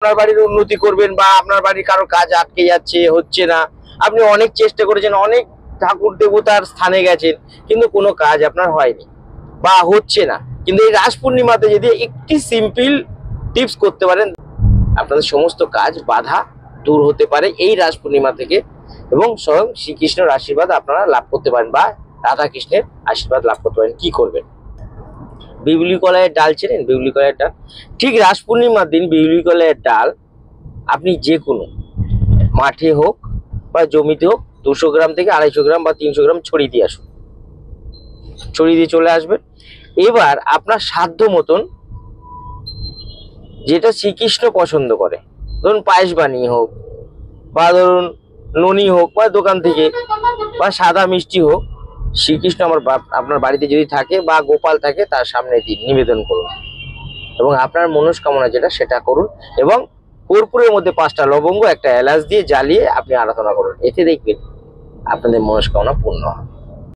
আপনার বাড়ির উন্নতি করবেন বা আপনার বাড়ির কারো কাজ আটকে যাচ্ছে, হচ্ছে না, আপনি অনেক চেষ্টা করেছেন, অনেক ঠাকুর দেবতার স্থানে গেছেন, কিন্তু কোনো কাজ আপনার হয়নি বা হচ্ছে না। কিন্তু এই রাস পূর্ণিমাতে যদি একটি সিম্পল টিপস করতে পারেন, আপনাদের সমস্ত কাজ বাধা দূর হতে পারে এই রাস পূর্ণিমা থেকে, এবং স্বয়ং শ্রীকৃষ্ণের আশীর্বাদ আপনারা লাভ করতে পারেন বা রাধা কৃষ্ণের আশীর্বাদ লাভ করতে পারেন। কি করবেন? বিউলি কলাইয়ের ডাল চেনেন? বিউলি কলাইয়ের ডাল, ঠিক রাস পূর্ণিমার দিন বিউলি কলাইয়ের ডাল আপনি যে কোনো মাঠে হোক বা জমিতে হোক 200 গ্রাম থেকে 250 গ্রাম বা 300 গ্রাম ছড়িয়ে দিয়ে আসুন, ছড়িয়ে দিয়ে চলে আসবেন। এবার আপনার সাধ্য মতন যেটা শ্রীকৃষ্ণ পছন্দ করে, ধরুন পায়েস বানিয়ে হোক বা ধরুন ননি হোক বা দোকান থেকে বা সাদা মিষ্টি হোক, শ্রীকৃষ্ণ আপনার বাড়িতে যদি থাকে বা গোপাল থাকে তার সামনে দিন, নিবেদন করুন এবং আপনার মনস্কামনা যেটা সেটা করুন, এবং কর্পূরের মধ্যে 5টা লবঙ্গ, একটা এলাচ দিয়ে জ্বালিয়ে আপনি আরাধনা করুন। এতে দেখবেন আপনাদের মনস্কামনা পূর্ণ হবে।